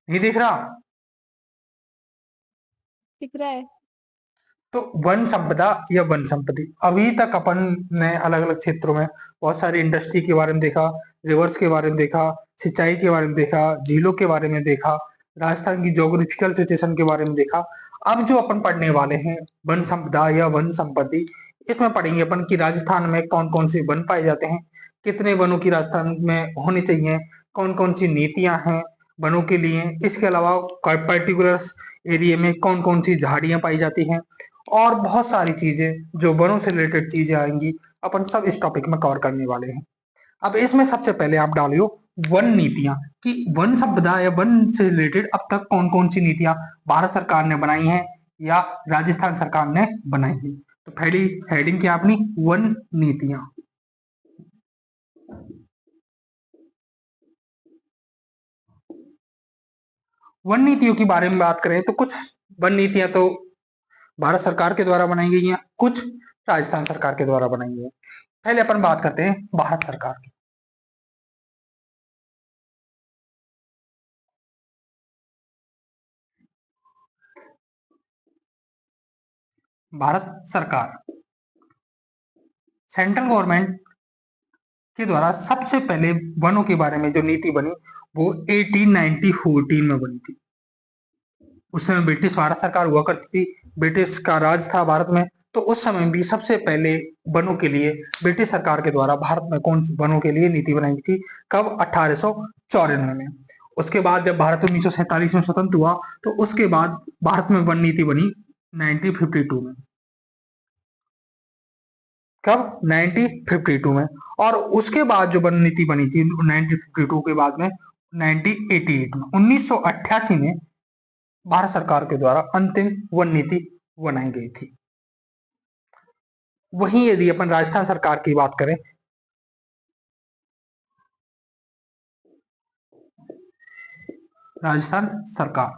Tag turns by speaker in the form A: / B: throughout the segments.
A: नहीं दिख रहा?
B: दिख रहा है।
A: तो वन संपदा या वन संपत्ति, अभी तक अपन ने अलग अलग क्षेत्रों में बहुत सारी इंडस्ट्री के बारे में देखा, रिवर्स के बारे में देखा, सिंचाई के बारे में देखा, झीलों के बारे में देखा, राजस्थान की ज्योग्राफिकल सिचुएशन के बारे में देखा। अब जो अपन पढ़ने वाले हैं वन संपदा या वन संपत्ति, इसमें पढ़ेंगे अपन कि राजस्थान में कौन कौन से वन पाए जाते हैं, कितने वनों की राजस्थान में होनी चाहिए, कौन कौन सी नीतियां हैं वनों के लिए, इसके अलावा पर्टिकुलर एरिया में कौन कौन सी झाड़ियां पाई जाती हैं, और बहुत सारी चीजें जो वनों से रिलेटेड चीजें आएंगी, अपन सब इस टॉपिक में कवर करने वाले हैं। अब इसमें सबसे पहले आप डालियो वन नीतियां, कि वन संपदा या वन से रिलेटेड अब तक कौन कौन सी नीतियां भारत सरकार ने बनाई हैं या राजस्थान सरकार ने बनाई है। तो पहली हेडिंग क्या अपनी, वन नीतियां। वन नीतियों के बारे में बात करें तो कुछ वन नीतियां तो भारत सरकार के द्वारा बनाई गई हैं, कुछ राजस्थान सरकार के द्वारा बनाई गई हैं। पहले अपन बात करते हैं भारत सरकार की। भारत सरकार, सेंट्रल गवर्नमेंट के द्वारा सबसे पहले वनों के बारे में जो नीति बनी वो 1814 में बनी थी। उस समय ब्रिटिश भारत सरकार हुआ करती थी, ब्रिटिश का राज था भारत में। तो उस समय भी सबसे पहले वनों के लिए ब्रिटिश सरकार के द्वारा भारत में कौन सी वनों के लिए नीति बनाई थी, कब, 1894 में। उसके बाद जब भारत 1947 में स्वतंत्र हुआ तो उसके बाद भारत में वन नीति बनी 1952 में। कब, 1952 में। और उसके बाद जो वन नीति बनी थी 1952 के बाद में 1988 में, 1988 में भारत सरकार के द्वारा अंतिम वन नीति बनाई गई थी। वहीं यदि अपन राजस्थान सरकार की बात करें, राजस्थान सरकार,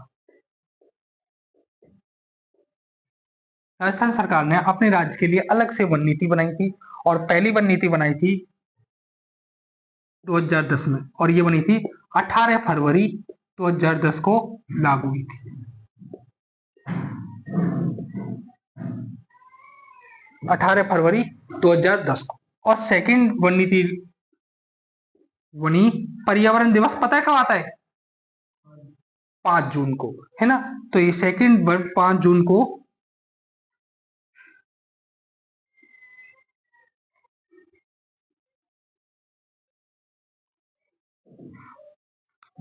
A: राजस्थान सरकार ने अपने राज्य के लिए अलग से वन नीति बनाई थी, और पहली वन नीति बनाई थी 2010 में, और ये बनी थी 18 फरवरी 2010 को लागू हुई थी। 18 फरवरी 2010 को। और सेकंड वन नीति बनी, पर्यावरण दिवस पता है कब आता है, 5 जून को, है ना। तो ये सेकंड वन 5 जून को,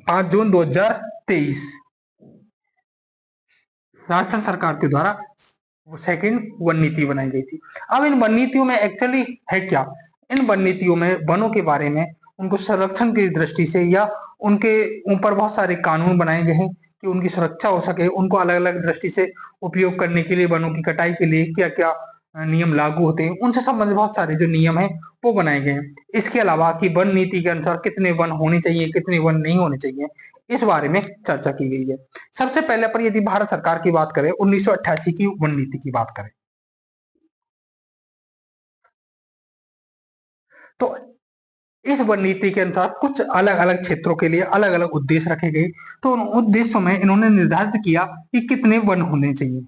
A: 5 जून 2023 राजस्थान सरकार के द्वारा सेकंड वन नीति बनाई गई थी। अब इन वन नीतियों में एक्चुअली है क्या, इन वन नीतियों में वनों के बारे में, उनको संरक्षण की दृष्टि से या उनके ऊपर बहुत सारे कानून बनाए गए हैं कि उनकी सुरक्षा हो सके, उनको अलग अलग दृष्टि से उपयोग करने के लिए, वनों की कटाई के लिए क्या क्या नियम लागू होते हैं, उनसे संबंधित बहुत सारे जो नियम है वो बनाए गए हैं। इसके अलावा कि वन नीति के अनुसार कितने वन होने चाहिए, कितने वन नहीं होने चाहिए, इस बारे में चर्चा की गई है। सबसे पहले पर यदि भारत सरकार की बात करें, 1988 की वन नीति की बात करें, तो इस वन नीति के अनुसार कुछ अलग अलग क्षेत्रों के लिए अलग अलग उद्देश्य रखे गए। तो उन उद्देश्यों में इन्होंने निर्धारित किया कि कितने वन होने चाहिए।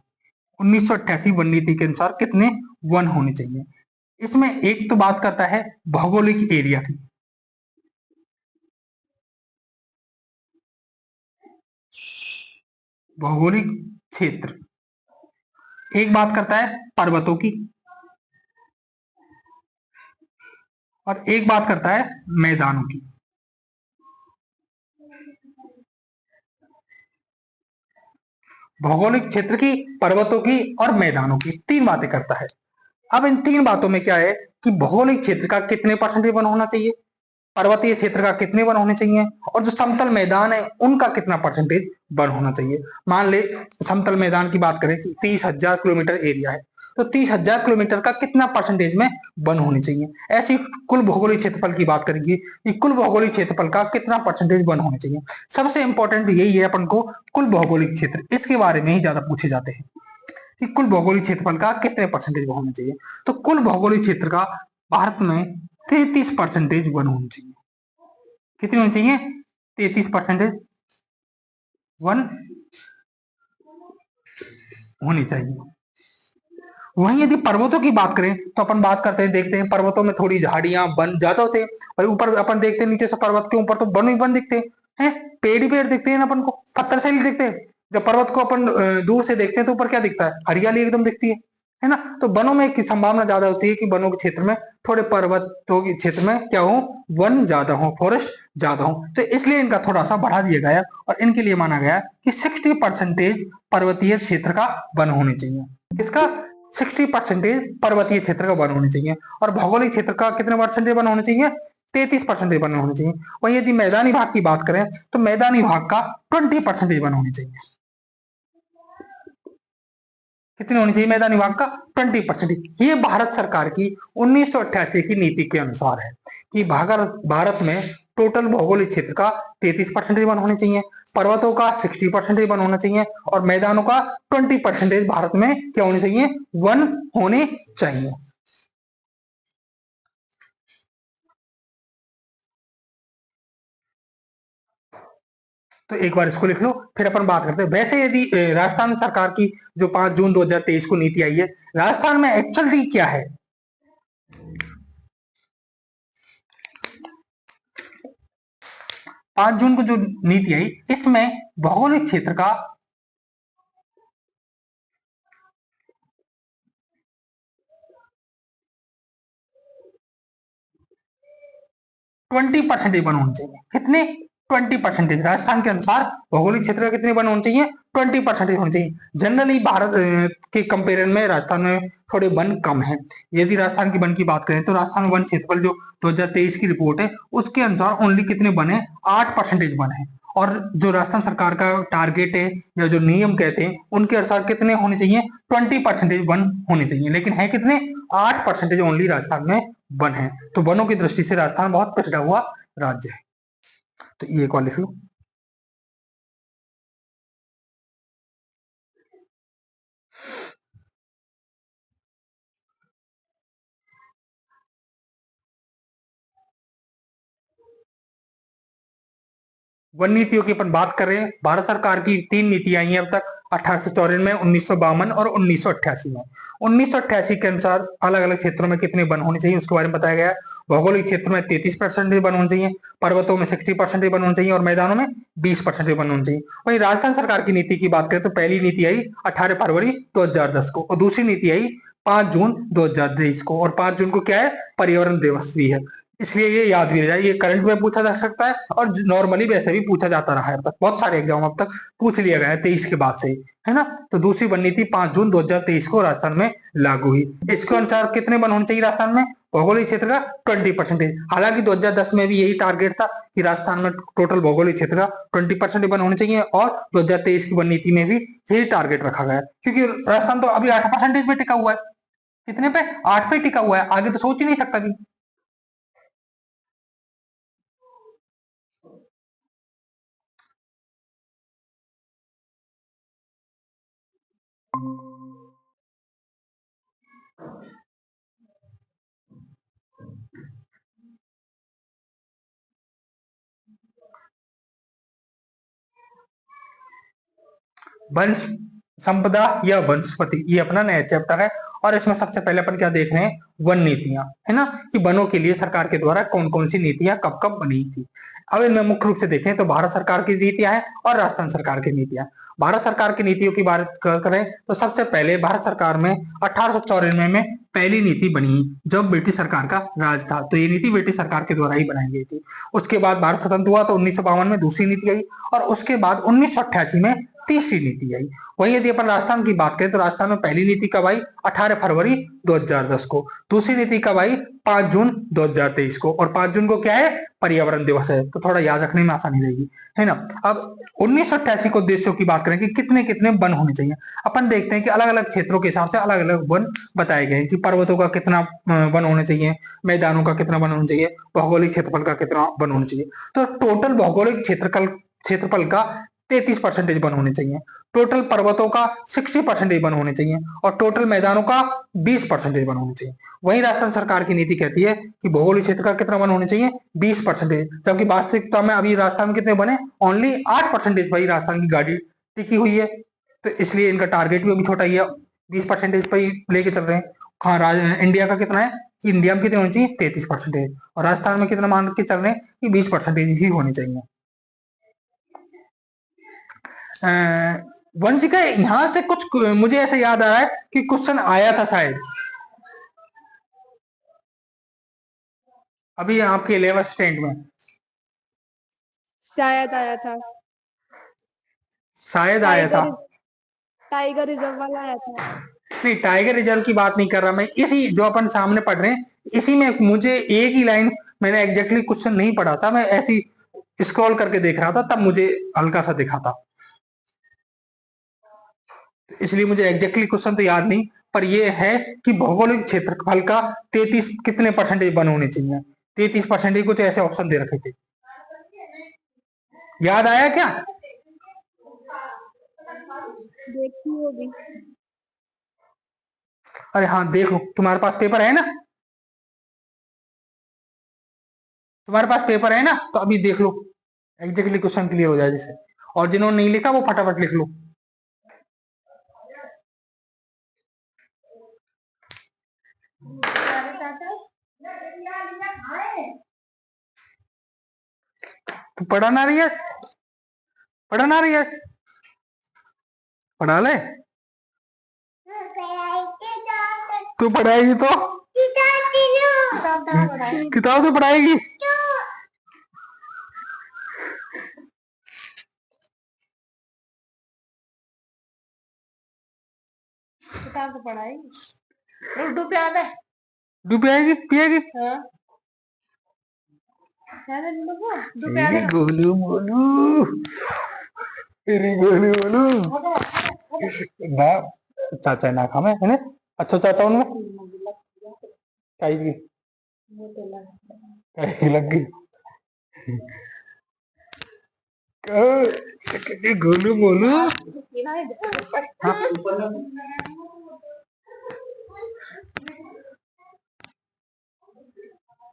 A: 1988 वन नीति के अनुसार कितने वन होने चाहिए। इसमें एक तो बात करता है भौगोलिक एरिया की, भौगोलिक क्षेत्र। एक बात करता है पर्वतों की, और एक बात करता है मैदानों की। भौगोलिक क्षेत्र की, पर्वतों की और मैदानों की, तीन बातें करता है। अब इन तीन बातों में क्या है कि भौगोलिक क्षेत्र का कितने परसेंटेज वन होना चाहिए, पर्वतीय क्षेत्र का कितने वन होने चाहिए, और जो समतल मैदान है उनका कितना परसेंटेज वन होना चाहिए। मान ले समतल मैदान की बात करें कि 30,000 किलोमीटर एरिया है, तो 30,000 किलोमीटर का कितना परसेंटेज में वन होने चाहिए। ऐसी कुल भौगोलिक क्षेत्रफल की बात करेंगे कि कुल भौगोलिक क्षेत्रफल का कितना परसेंटेज वन होने चाहिए। सबसे इंपॉर्टेंट यही है अपन को, कुल भौगोलिक क्षेत्र, इसके बारे में ही ज्यादा पूछे जाते हैं कि कुल भौगोलिक क्षेत्रफल का कितने परसेंटेज वन होना चाहिए। तो कुल भौगोलिक क्षेत्र का भारत में 33% वन होनी चाहिए। कितनी होनी चाहिए, 33%। वन होनी चाहिए। वहीं यदि पर्वतों की बात करें तो अपन बात करते हैं, देखते हैं पर्वतों में थोड़ी झाड़ियां वन ज्यादा होते हैं, और ऊपर अपन देखते हैं नीचे से पर्वत के ऊपर तो वन ही वन दिखते हैं, पेड़ ही पेड़ दिखते हैं ना अपन को, पत्थर से ही दिखते हैं। जब पर्वत को अपन दूर से देखते हैं तो ऊपर क्या दिखता है, हरियाली एकदम दिखती है ना। तो वनों में एक संभावना ज्यादा होती है कि वनों के क्षेत्र में, थोड़े पर्वतों के क्षेत्र में क्या हो, वन ज्यादा हो, फॉरेस्ट ज्यादा हो, तो इसलिए इनका थोड़ा सा बढ़ा दिया गया और इनके लिए माना गया कि 60% पर्वतीय क्षेत्र का वन होने चाहिए। इसका 60% पर्वतीय क्षेत्र का वन होने चाहिए, और भौगोलिक क्षेत्र का कितने परसेंटेज वन होने चाहिए, 33% वन होने चाहिए। वहीं यदि मैदानी भाग की बात करें तो मैदानी भाग का 20% वन होने चाहिए। कितने होनी चाहिए मैदानी भाग का, 20%। ये भारत सरकार की 1988 की नीति के अनुसार है कि भारत में टोटल भौगोलिक क्षेत्र का 33% वन होने चाहिए, पर्वतों का 60% वन होना चाहिए, और मैदानों का 20% भारत में क्या होने चाहिए, वन होने चाहिए। तो एक बार इसको लिख लो, फिर अपन बात करते हैं। वैसे यदि राजस्थान सरकार की जो 5 जून 2023 को नीति आई है, राजस्थान में एक्चुअली क्या है, 5 जून को जो नीति आई इसमें भौगोलिक क्षेत्र का 20% वन होने चाहिए। कितने, 20%। राजस्थान के अनुसार भौगोलिक क्षेत्र का कितने वन होने चाहिए, 20% होने चाहिए। जनरली भारत के कंपेरिजन में राजस्थान में थोड़े वन कम है। यदि राजस्थान की वन की बात करें तो राजस्थान वन क्षेत्रफल जो 2023 की रिपोर्ट है उसके अनुसार ओनली कितने वन है, 8% वन है। और जो राजस्थान सरकार का टारगेट है या जो नियम कहते हैं उनके अनुसार कितने होने चाहिए, 20% वन होने चाहिए, लेकिन है कितने, 8% ओनली राजस्थान में वन है। तो वनों की दृष्टि से राजस्थान बहुत पिछड़ा हुआ राज्य है। तो ये एक और लिख लो। वन नीतियों की अपन बात करें, भारत सरकार की 3 नीतियां आई हैं अब तक, 1894 में, 1952 और 1988 में। 1988 के अनुसार अलग अलग क्षेत्रों में कितने वन होने चाहिए उसके बारे में बताया गया है। भौगोलिक क्षेत्र में 33% वन होने चाहिए, पर्वतों में 60% वन होने चाहिए, और मैदानों में 20% वन होने चाहिए। वहीं राजस्थान सरकार की नीति की बात करें तो पहली नीति आई 18 फरवरी 2010 को, और दूसरी नीति आई 5 जून 2023 को, और 5 जून को क्या है, पर्यावरण दिवस भी है, इसलिए ये याद भी रह जाए। ये करंट में पूछा जा सकता है और नॉर्मली वैसे भी पूछा जाता रहा है अब तक, बहुत सारे एग्जाम अब तक पूछ लिया गया है 23 के बाद से, है ना। तो दूसरी वन नीति 5 जून 2023 को राजस्थान में लागू हुई। इसके अनुसार कितने वन होने चाहिए राजस्थान में, भौगोलिक क्षेत्र का 20%। हालांकि 2010 में भी यही टारगेट था कि राजस्थान में टोटल भौगोलिक क्षेत्र का 20% वन होने चाहिए, और 2023 की वन नीति में भी यही टारगेट रखा गया है, क्योंकि राजस्थान तो अभी 8% पे टिका हुआ है। कितने पे, 8 पे टिका हुआ है, आगे तो सोच ही नहीं सकता कि। वंश संपदा या वनस्पति, ये अपना नया चैप्टर है, और इसमें सबसे पहले अपन क्या देख रहे हैं, वन नीतियां, है ना, कि वनों के लिए सरकार के द्वारा कौन कौन सी नीतियां कब कब बनी थी। अब इनमें मुख्य रूप से देखें तो भारत सरकार की नीतियां हैं और राजस्थान सरकार की नीतियां। भारत सरकार की नीतियों की बात करें तो सबसे पहले भारत सरकार में 1894 में पहली नीति बनी, जब ब्रिटिश सरकार का राज था, तो ये नीति ब्रिटिश सरकार के द्वारा ही बनाई गई थी। उसके बाद भारत स्वतंत्र हुआ तो 1952 में दूसरी नीति आई, और उसके बाद 1988 में तीसरी नीति आई। वहीं यदि अपन राजस्थान की बात करें तो राजस्थान में पहली नीति कब आई, 18 फरवरी 2010 को। दूसरी नीति कब आई, 5 जून 2023 को, और 5 जून को क्या है, पर्यावरण दिवस है, तो थोड़ा याद रखने में आसानी रहेगी, है ना। अब 1988 को उद्देश्यों की बात करें कि कितने कितने वन होने चाहिए, अपन देखते हैं कि अलग अलग क्षेत्रों के हिसाब से अलग अलग वन बताए गए हैं कि पर्वतों का कितना वन होना चाहिए, मैदानों का कितना वन होना चाहिए, भौगोलिक क्षेत्रफल का कितना वन होना चाहिए। तो टोटल भौगोलिक क्षेत्रफल का 33% वन होने चाहिए। टोटल पर्वतों का 60% वन होने चाहिए और टोटल मैदानों का 20% वन होने चाहिए। वहीं राजस्थान सरकार की नीति कहती है कि भौगोलिक क्षेत्र का कितना वन होने चाहिए, 20%, जबकि वास्तविकता में अभी राजस्थान में कितने बने, ओनली 8% वही राजस्थान की गाड़ी टिकी हुई है। तो इसलिए इनका टारगेट भी अभी छोटा ही है, 20% पर ही लेके चल रहे हैं। हाँ, इंडिया का कितना है, इंडिया में कितने होने चाहिए, 33%, और राजस्थान में कितना मान के चल रहे हैं कि 20% ही होने चाहिए। वंशिका, यहाँ से कुछ मुझे ऐसे याद आ रहा है कि क्वेश्चन आया था शायद अभी आपके 11th स्टैंड में,
B: शायद आया था,
A: शायद आया था।
B: टाइगर रिजर्व वाला आया था।
A: नहीं, टाइगर रिजर्व की बात नहीं कर रहा मैं, इसी जो अपन सामने पढ़ रहे हैं इसी में मुझे एक ही लाइन, मैंने एग्जैक्टली क्वेश्चन नहीं पढ़ा था, मैं ऐसी स्क्रॉल करके देख रहा था, तब मुझे हल्का सा दिखा था, इसलिए मुझे एग्जैक्टली क्वेश्चन तो याद नहीं, पर ये है कि भौगोलिक क्षेत्रफल का 33 कितने परसेंटेज वन होने चाहिए, 33% कुछ ऐसे ऑप्शन दे रखे थे। याद आया क्या?
B: देखी होगी।
A: अरे हाँ, देख लो, तुम्हारे पास पेपर है ना, तुम्हारे पास पेपर है ना, तो अभी देख लो, एग्जैक्टली क्वेश्चन क्लियर हो जाए जिससे, और जिन्होंने नहीं लिखा वो फटाफट लिख लो। तो पढ़ा ना रही है, पढ़ा ना रही है, पढ़ा ले, तू पढ़ाएगी तो किताब तो पढ़ाएगी।
B: किताब तो पढ़ाएगी, डूब प्याद है,
A: डूब आएगी, पिएगी।
B: हाँ
A: गोलू मोलू, तेरी गोलू मोलू ना, चाचा ना खामे है ना, अच्छा चाचा उनमें काई की लग गई, गोलू मोलू। हाँ।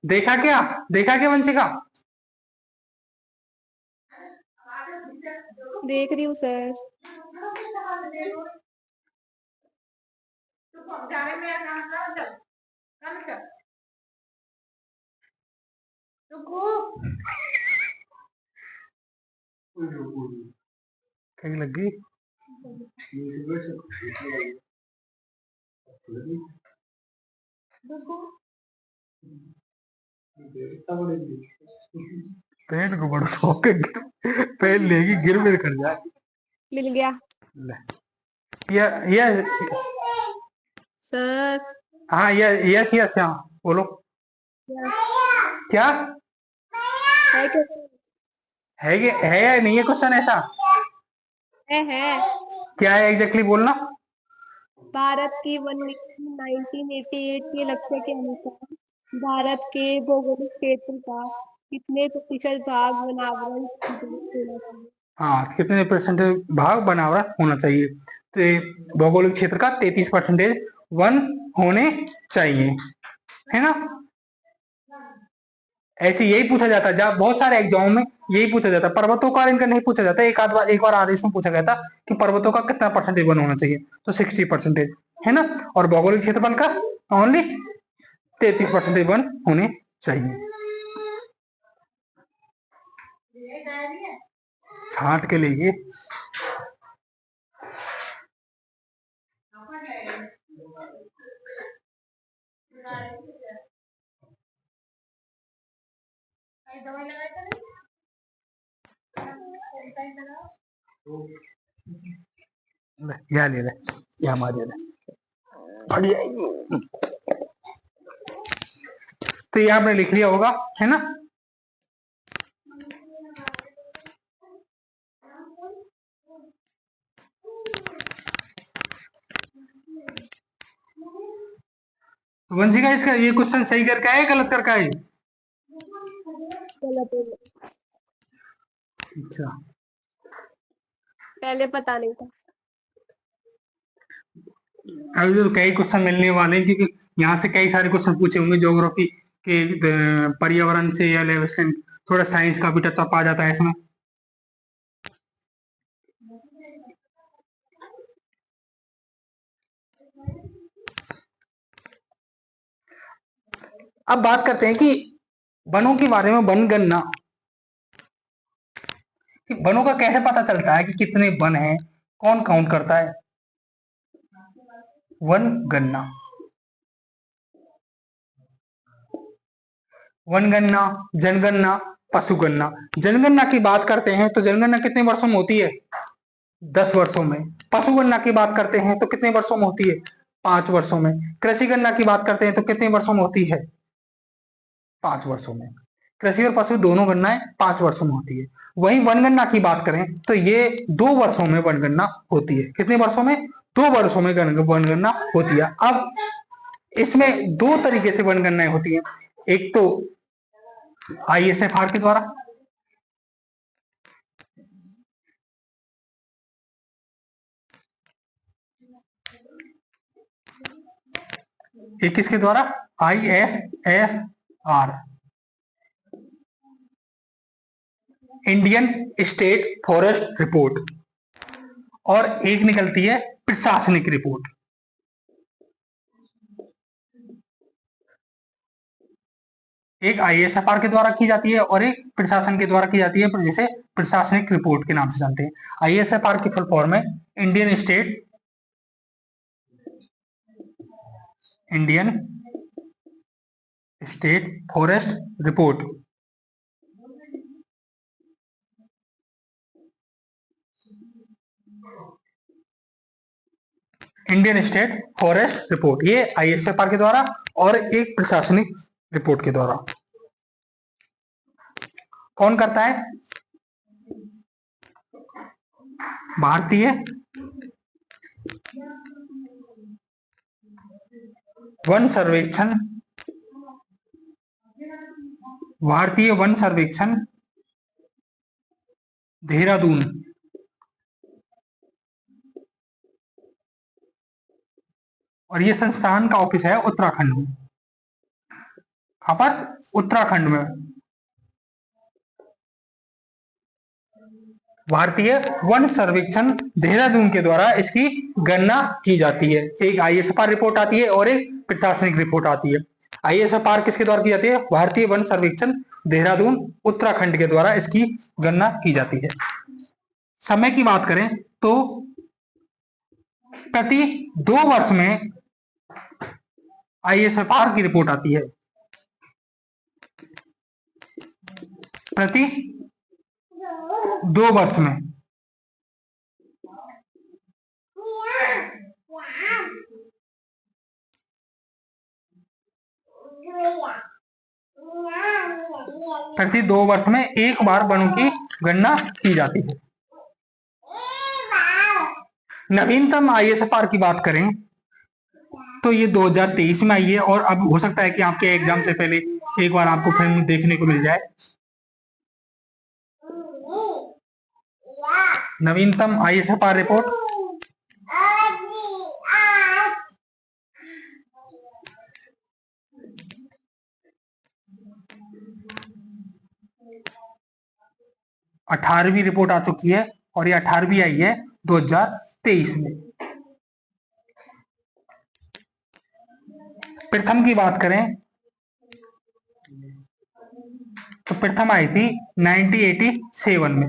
A: देखा क्या, देखा क्या वंशिका?
B: देख रही हूँ सर।
A: कहीं लग गई। पेन को बड़ा शौक है, पेन लेगी गिर मेरे कर जाए।
B: मिल गया
A: ये
B: सर।
A: हाँ, यस यस, हाँ बोलो। क्या
B: है क्या?
A: है या नहीं है क्वेश्चन ऐसा?
B: है।
A: क्या है एग्जैक्टली बोलना।
B: भारत की वन नीति 1988 के लक्ष्य के अनुसार भारत के भौगोलिक क्षेत्र का कितने प्रतिशत भाग वनावरण होना चाहिए?
A: हाँ, कितने परसेंटेज भाग बनावट होना चाहिए, तो भौगोलिक क्षेत्र का 33% वन होने चाहिए, है ना। ऐसे यही पूछा जाता है, जब बहुत सारे एग्जाम में यही पूछा जाता है, पर्वतों का इनका नहीं पूछा जाता। एक बार आदेश में पूछा गया था कि पर्वतों का कितना परसेंटेज वन होना चाहिए, तो 60%, है ना, और भौगोलिक क्षेत्रफल का ओनली 33% वन होने चाहिए। छांट के लिए या ले ले, या मार ले, फट जाएगी। तो ये आपने लिख लिया होगा, है ना। वंशिका, इसका ये क्वेश्चन सही करके आए गलत करके आए?
B: गलत है।
A: अच्छा,
B: पहले पता नहीं था।
A: अभी तो कई क्वेश्चन मिलने वाले हैं, क्योंकि यहाँ से कई सारे क्वेश्चन पूछे होंगे ज्योग्राफी के, पर्यावरण से या लेवल से, थोड़ा साइंस का भी टच अप आ जाता है इसमें। अब बात करते हैं कि वनों के बारे में, वनगणना कि वनों का कैसे पता चलता है कि कितने वन हैं, कौन काउंट करता है। वन गणना, वनगणना, जनगणना, पशुगणना। जनगणना की बात करते हैं तो जनगणना कितने वर्षों में होती है? 10 वर्षों में। पशुगणना की बात करते हैं तो कितने वर्षों में होती है? 5 वर्षों में। कृषि गणना की बात करते हैं तो कितने वर्षों में होती है? 5 वर्षों में। कृषि और पशु दोनों गणनाएं 5 वर्षों में होती है। वहीं वनगणना की बात करें तो ये 2 वर्षों में वनगणना होती है। कितने वर्षों में? 2 वर्षों में वनगणना होती है। अब इसमें 2 तरीके से वनगणनाएं होती है। एक तो ISFR के द्वारा, एक किसके द्वारा? ISFR, Indian state forest report, और एक निकलती है प्रशासनिक रिपोर्ट। एक ISFR के द्वारा की जाती है और एक प्रशासन के द्वारा की जाती है, जिसे प्रशासनिक रिपोर्ट के नाम से जानते हैं। ISFR की फुल फॉर्म है Indian state forest report. Indian state forest report, ये ISFR के द्वारा और एक प्रशासनिक रिपोर्ट के द्वारा। कौन करता है? भारतीय वन सर्वेक्षण, भारतीय वन सर्वेक्षण देहरादून, और ये संस्थान का ऑफिस है उत्तराखंड में। कहां पर? उत्तराखंड में। भारतीय वन सर्वेक्षण देहरादून के द्वारा इसकी गणना की जाती है। एक ISFR रिपोर्ट आती है और एक प्रशासनिक रिपोर्ट आती है। ISFR किसके द्वारा की जाती है? भारतीय वन सर्वेक्षण देहरादून उत्तराखंड के द्वारा इसकी गणना की जाती है। समय की बात करें तो प्रति 2 वर्ष में ISFR की रिपोर्ट आती है। प्रति 2 वर्ष में। प्रति 2 वर्ष में एक बार वनों की गणना की जाती है। नवीनतम ISFR की बात करें तो ये 2023 में आई है, और अब हो सकता है कि आपके एग्जाम से पहले एक बार आपको फिल्म देखने को मिल जाए। नवीनतम ISFR रिपोर्ट अठारहवीं रिपोर्ट आ चुकी है, और ये 18वीं आई है 2023 में। प्रथम की बात करें तो प्रथम आई थी 1987 में।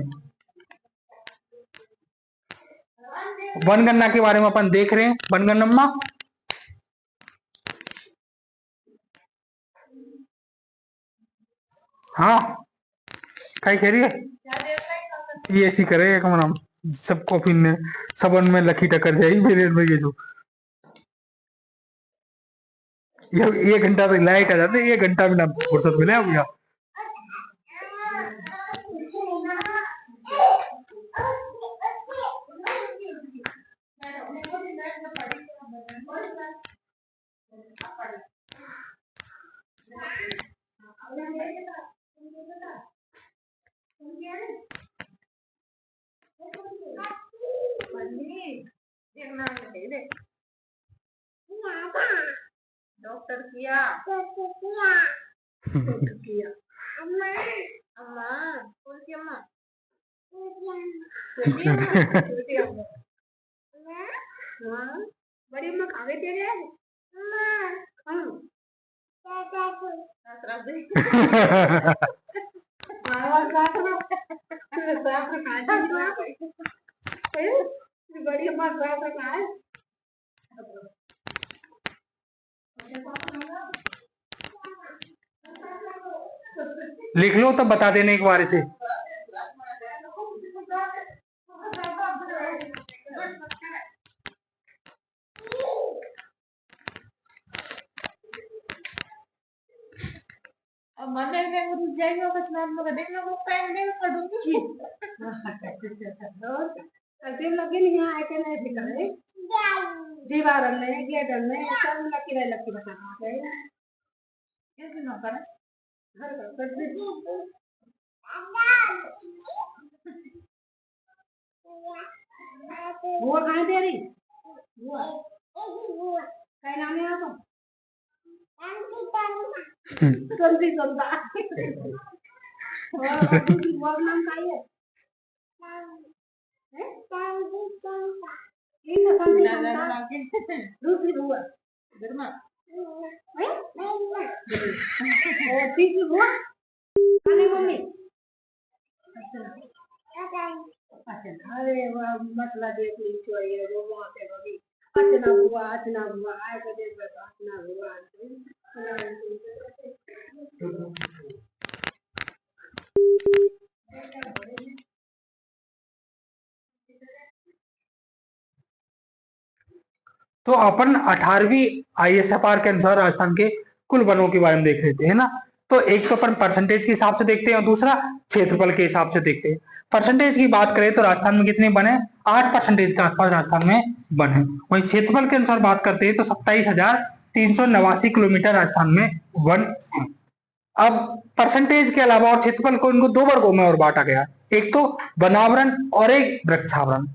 A: वनगणना के बारे में अपन देख रहे हैं। वनगणना हाँ कहीं कह रही है ये ऐसी करे नाम सबको फिर सबन में लकी टक्कर जाएगी मेरे में। ये 1 घंटा तक लाइट आ जाते, 1 घंटा भी ना फुर्सत मिले अब यार।
C: डॉक्टर किया किया अम्मा अम्मा कौन सी अम्मा छोटी अम्मा हाँ बड़ी अम्मा खा गई तेरे अम्मा हाँ बड़ी अम्मा
A: लिख लो तब बता देने एक बार इसे।
C: अब मन में वो रुक जाएगा कुछ ना लोग देखना वो पैन में पड़ूंगी करते लगे नहीं यहाँ आके नहीं दिखाए दीवार में गेट में सब लकी बता है कैसे ना कर घर का कर दे वो कहाँ दे रही वो क्या नाम है आपका कंदी कंदा वो नाम का है इन कंदी कंदा दूसरी बुआ गरमा और तीसरी बुआ खाने मम्मी अरे वाह मसला देख ली चाहिए वो मोटे बड़ी अचना बुआ आए तो देख बेटा अचना बुआ
A: तो अपन 18वीं ISFR के अनुसार राजस्थान के कुल वनों के बारे में देख लेते हैं ना। तो एक तो अपन परसेंटेज के हिसाब से देखते हैं और दूसरा क्षेत्रफल के हिसाब से देखते हैं। परसेंटेज की बात करें तो राजस्थान में कितने वन है? 8% के आसपास राजस्थान में वन है। वहीं क्षेत्रफल के अनुसार बात करते हैं तो 27,389 किलोमीटर राजस्थान में वन है। अब परसेंटेज के अलावा और क्षेत्रफल को इनको दो वर्गों में और बांटा गया, एक तो वनावरण और एक वृक्षावरण।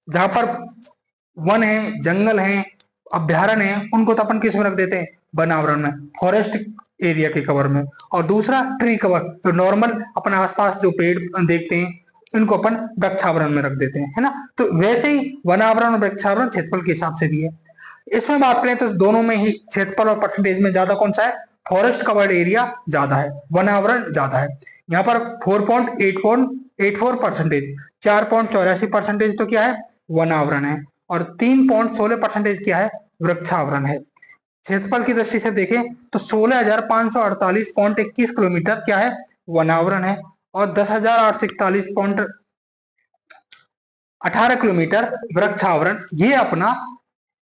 A: जहां पर वन है, जंगल है, अभ्यारण्य है, उनको तो अपन किस में रख देते हैं? वनावरण में, फॉरेस्ट एरिया के कवर में। और दूसरा ट्री कवर, जो नॉर्मल अपन आसपास जो पेड़ देखते हैं इनको अपन वृक्षावरण में रख देते हैं, है ना। तो वैसे ही वनावरण और वृक्षावरण क्षेत्रफल के हिसाब से भी है। इसमें बात करें तो दोनों में ही क्षेत्रफल और परसेंटेज में ज्यादा कौन सा है? फॉरेस्ट कवर्ड एरिया ज्यादा है, वनावरण ज्यादा है। यहाँ पर 4.84% 4.84% तो क्या है? वनावरण है और 3.16% क्या है? वृक्षावरण है। क्षेत्रफल की दृष्टि से देखें तो 16,548.21 किलोमीटर क्या है? वनावरण है और 10,841.18 किलोमीटर वृक्षावरण। ये अपना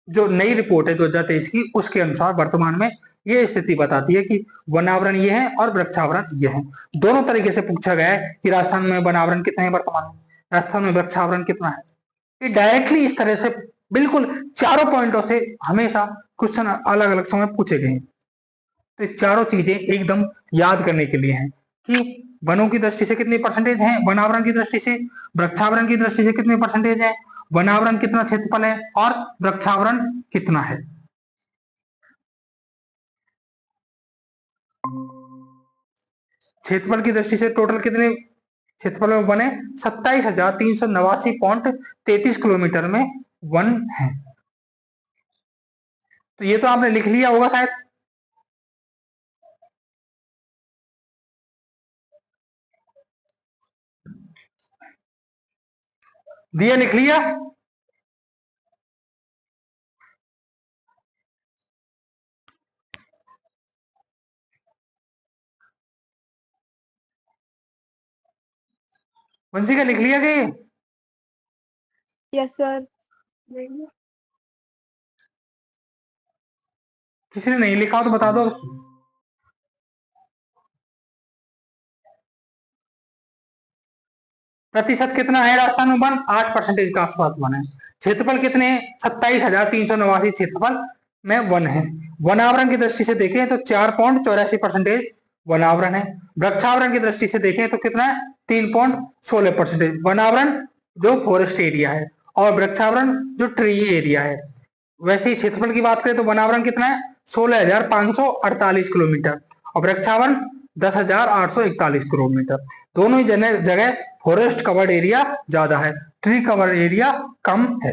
A: जो नई रिपोर्ट है 2023 की, उसके अनुसार वर्तमान में ये स्थिति बताती है कि वनावरण ये है और वृक्षावरण ये है। दोनों तरीके से पूछा गया है कि राजस्थान में वनावरण कितने हैं वर्तमान में, राजस्थान में वृक्षावरण कितना है। ये डायरेक्टली इस तरह से बिल्कुल चारों पॉइंटों से हमेशा क्वेश्चन अलग अलग समय पूछे गए हैं। तो चारों चीजें एकदम याद करने के लिए हैं कि वनों की दृष्टि से कितनी परसेंटेज है, वनावरण की दृष्टि से, वृक्षावरण की दृष्टि से कितनी परसेंटेज है, वनावरण कितना क्षेत्रफल है और वृक्षावरण कितना है। क्षेत्रफल की दृष्टि से टोटल कितने क्षेत्रफल में वन है? 27,389.33 किलोमीटर में वन है। तो ये तो आपने लिख लिया होगा शायद। दिया, लिख लिया? वंशिका लिख लिया कि?
B: Yes sir.
A: किसी ने नहीं लिखा हो तो बता दो। प्रतिशत कितना है राजस्थान में वन? 8% के आसपास वन है। क्षेत्रफल कितने हैं? 27,389 क्षेत्रफल में वन है। वनावरण की दृष्टि से देखें तो 4.84% वनावरण है। वृक्षावरण की दृष्टि से देखें तो कितना है? 3.16%। वनावरण जो फॉरेस्ट एरिया है और वृक्षावरण जो ट्री एरिया है। वैसे ही क्षेत्रफल की बात करें तो वनावरण कितना है, 16,548 किलोमीटर, और वृक्षावरण 10,841 किलोमीटर। दोनों ही जगह फॉरेस्ट कवर्ड एरिया ज्यादा है, ट्री कवर एरिया कम है।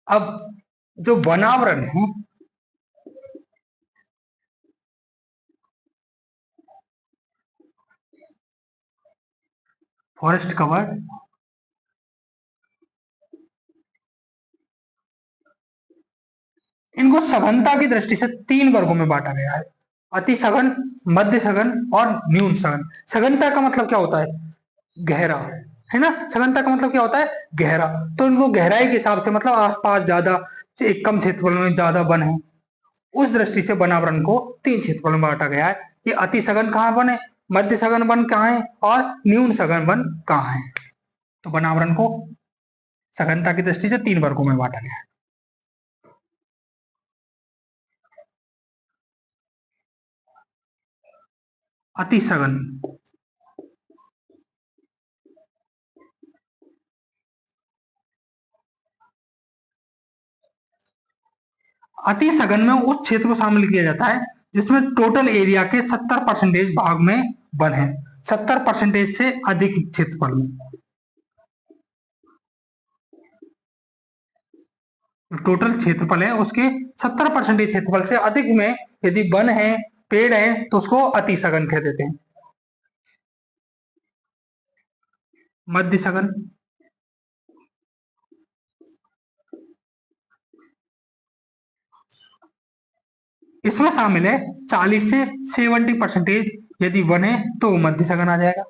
A: अब जो वनावरण है, फॉरेस्ट कवर, इनको सघनता की दृष्टि से 3 वर्गों में बांटा गया है, अति सघन, मध्य सघन और न्यून सघन। सघनता का मतलब क्या होता है, गहरा, है ना। सघनता का मतलब क्या होता है, गहरा। तो इनको गहराई के हिसाब से मतलब आसपास ज्यादा, एक कम क्षेत्रफल में ज्यादा वन है, उस दृष्टि से वनावरण को 3 क्षेत्रफल में बांटा गया है। ये अति सघन कहाँ वन है, मध्य सघन वन कहाँ है और न्यून सघन वन कहाँ है। तो वनावरण को सघनता की दृष्टि से 3 वर्गों में बांटा गया है। अति सघन, अति सघन में उस क्षेत्र को शामिल किया जाता है जिसमें टोटल एरिया के 70% भाग में वन है, 70% से अधिक क्षेत्रफल में। टोटल क्षेत्रफल है उसके 70% क्षेत्रफल से अधिक में यदि वन है, पेड़ है, तो उसको अति सघन कह देते हैं। मध्य सघन, इसमें शामिल है 40 से 70% यदि वन है तो मध्य सघन आ जाएगा।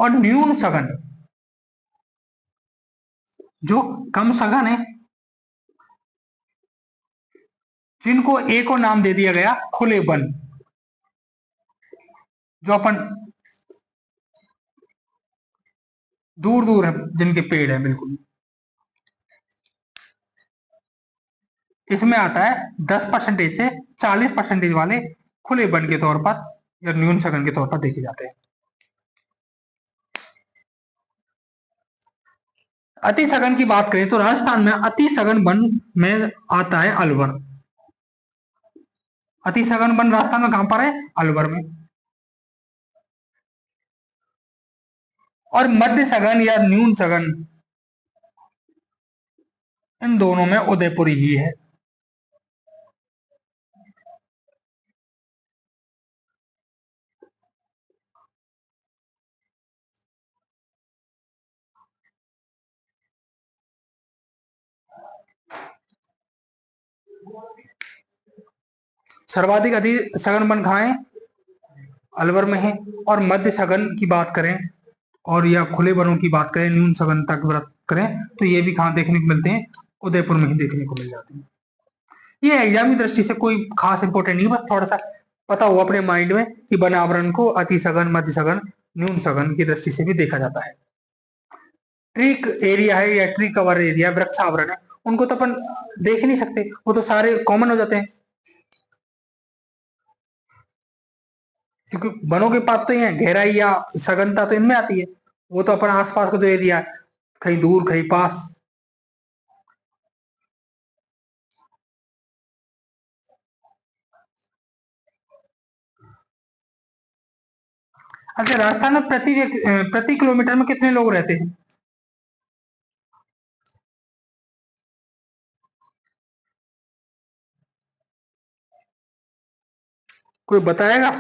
A: और न्यून सघन, जो कम सघन है, जिनको एक और नाम दे दिया गया खुले वन, जो अपन दूर दूर है जिनके पेड़ है बिल्कुल। इसमें आता है 10% से 40% वाले खुले वन के तौर पर या न्यून सघन के तौर पर देखे जाते हैं। अति सघन की बात करें तो राजस्थान में अति सघन वन में आता है अलवर। अति सघन वन राजस्थान में कहां पर है, अलवर में। और मध्य सघन या न्यून सघन, इन दोनों में उदयपुर ही है। सर्वाधिक अति सघन वन कहाँ है, अलवर में है। और मध्य सघन की बात करें और या खुले वनों की बात करें, न्यून सघनता की बात करें, तो ये भी कहाँ देखने को मिलते हैं, उदयपुर में ही देखने को मिल जाते हैं। ये एग्जाम की दृष्टि से कोई खास इंपोर्टेंट नहीं, बस थोड़ा सा पता हो अपने माइंड में कि वनावरण को अति सघन, मध्य सघन, न्यून सघन की दृष्टि से भी देखा जाता है। ट्री एरिया है या ट्री कवर एरिया, वृक्षावरण है, उनको तो अपन देख नहीं सकते, वो तो सारे कॉमन हो जाते हैं, क्योंकि वनों के पास तो ये है, गहराई या सघनता तो इनमें आती है। वो तो अपन आसपास का जो एरिया है, कहीं दूर कहीं पास। अच्छा, राजस्थान में प्रति किलोमीटर में कितने लोग रहते हैं? कोई बताएगा?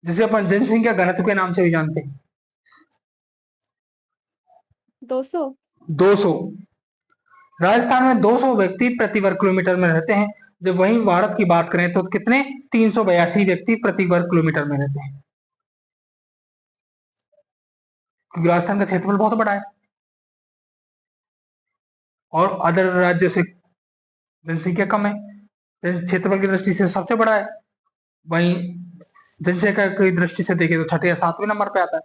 A: जिसे अपन जनसंख्या घनत्व के नाम से भी जानते हैं।
B: 200।
A: 200। राजस्थान में 200 व्यक्ति प्रति वर्ग किलोमीटर में रहते हैं। जब वहीं भारत की बात करें तो कितने? 382 व्यक्ति प्रति वर्ग किलोमीटर में रहते हैं, क्योंकि राजस्थान का क्षेत्रफल बहुत बड़ा है और अदर राज्यों से जनसंख्या कम है। क्षेत्रफल की दृष्टि से सबसे बड़ा है, वहीं जनसंख्या की दृष्टि से देखें तो छठे या सातवें नंबर पे आता है।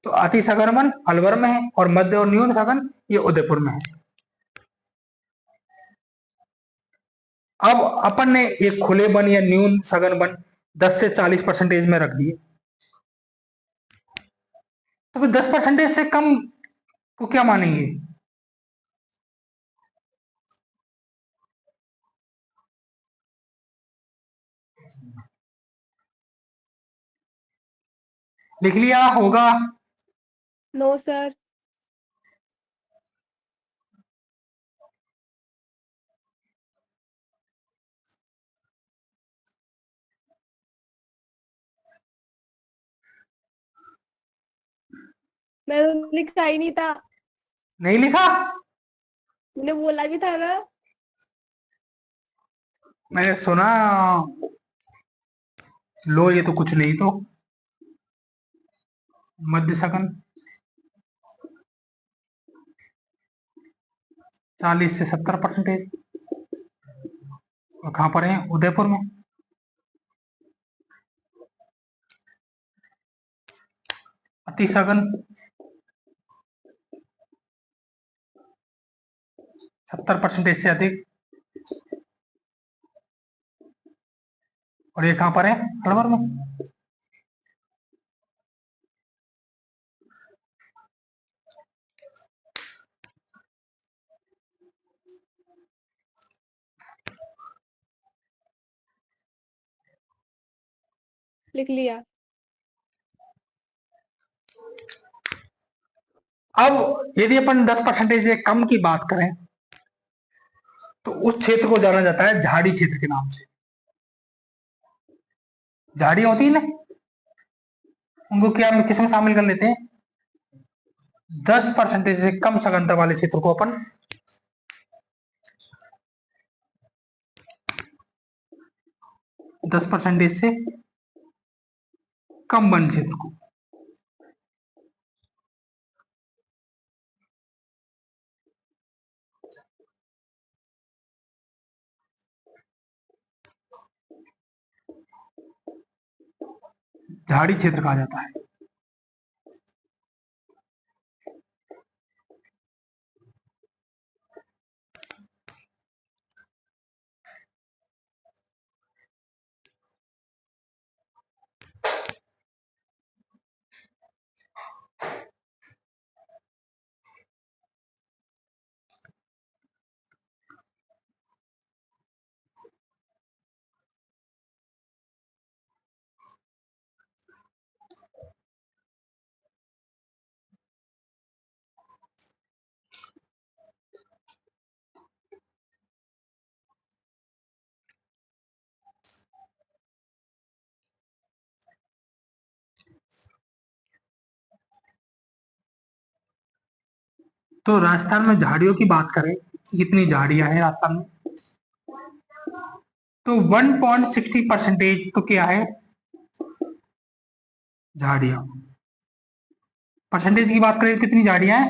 A: तो अति सघन वन अलवर में है और मध्य और न्यून सघन ये उदयपुर में है। अब अपन ने एक खुले वन या न्यून सघन वन 10 से 40% में रख दिए, तो फिर 10% से कम को क्या मानेंगे? लिख लिया होगा?
B: No sir. मैं तो लिखा ही नहीं था,
A: नहीं लिखा?
B: मैंने बोला भी था ना।
A: मैंने सुना लो, ये तो कुछ नहीं, तो मध्य सघन 40 से 70%। और कहां पर है? उदयपुर में। अति सघन 70% से अधिक, और ये कहां पर है? अलवर में।
B: लिख लिया।
A: अब यदि अपन 10% से कम की बात करें तो उस क्षेत्र को जाना जाता है झाड़ी क्षेत्र के नाम से। झाड़ियां होती है ना, उनको क्या किस में शामिल कर लेते हैं? 10% से कम सघनता वाले क्षेत्र को अपन 10% से कम वन क्षेत्र को झाड़ी क्षेत्र कहा जाता है। तो राजस्थान में झाड़ियों की बात करें, कितनी झाड़ियां हैं राजस्थान में, तो 1.60% तो क्या है? झाड़ियां। परसेंटेज की बात करें कितनी झाड़ियां हैं?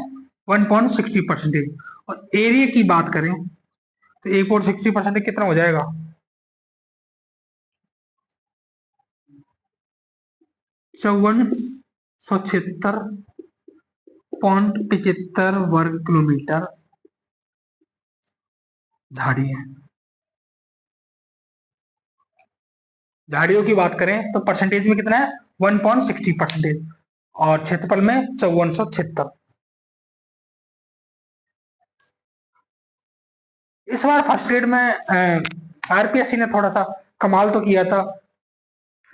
A: 1.60%। और एरिया की बात करें तो 1.60% कितना हो जाएगा? 5476.75 वर्ग किलोमीटर झाड़ी है। झाड़ियों की बात करें तो परसेंटेज में कितना है 1.60%, और क्षेत्रफल में 5476। इस बार फर्स्ट ग्रेड में आरपीएससी ने थोड़ा सा कमाल तो किया था,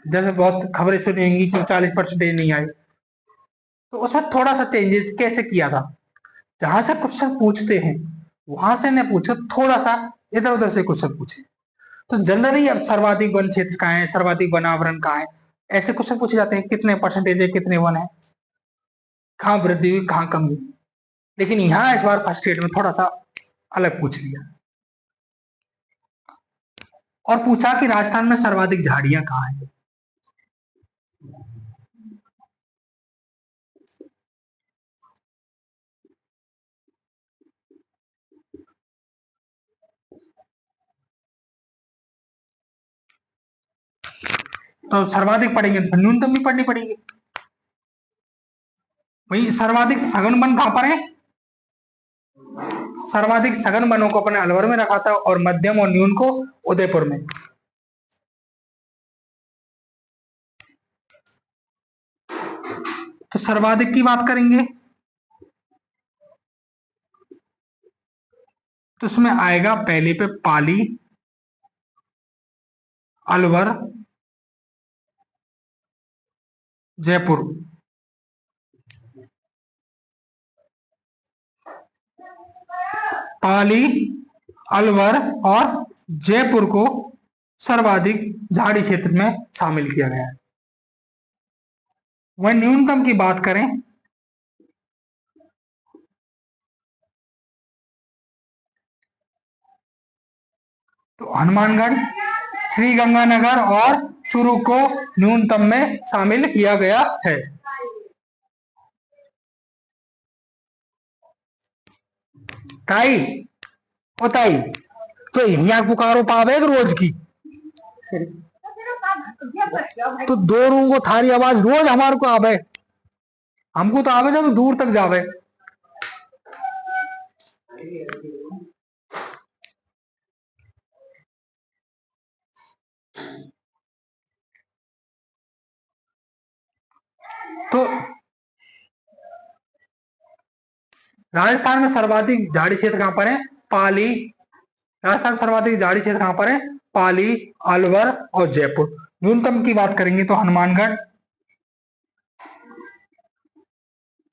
A: जैसे बहुत खबरें सुनी होंगी कि 40% नहीं आई, तो उसमें थोड़ा सा चेंजेस कैसे किया था, जहां से क्वेश्चन पूछते हैं वहां से न पूछो, थोड़ा सा इधर उधर से क्वेश्चन पूछे। तो जनरली अब सर्वाधिक वन क्षेत्र कहाँ है, सर्वाधिक वनावरण कहाँ है, ऐसे क्वेश्चन पूछे जाते हैं, कितने परसेंटेज है, कितने वन है, कहाँ वृद्धि हुई, कहाँ कमी हुई। लेकिन यहाँ इस बार फर्स्ट ग्रेड में थोड़ा सा अलग पूछ लिया, और पूछा कि राजस्थान में सर्वाधिक झाड़ियां कहाँ है। तो सर्वाधिक पढ़ेंगे तो न्यूनतम भी पढ़नी पड़ेगी। वही सर्वाधिक सघन वन कहां पर है, सर्वाधिक सघन वनों को अपने अलवर में रखा था, और मध्यम और न्यून को उदयपुर में। तो सर्वाधिक की बात करेंगे तो उसमें आएगा पहले पे पाली, अलवर, जयपुर। पाली, अलवर और जयपुर को सर्वाधिक झाड़ी क्षेत्र में शामिल किया गया है। वह न्यूनतम की बात करें तो हनुमानगढ़, श्रीगंगानगर और चूरू को न्यूनतम में शामिल किया गया है। ताई ओ ताई, तो यहाँ पुकारो पावे रोज की, तो दो रूम को थारी आवाज रोज हमारे को आवे, हमको तो आवे जब दूर तक जावे। तो राजस्थान में सर्वाधिक झाड़ी क्षेत्र कहां पर है, पाली। राजस्थान सर्वाधिक झाड़ी क्षेत्र कहां पर है, पाली, अलवर और जयपुर। न्यूनतम की बात करेंगे तो हनुमानगढ़,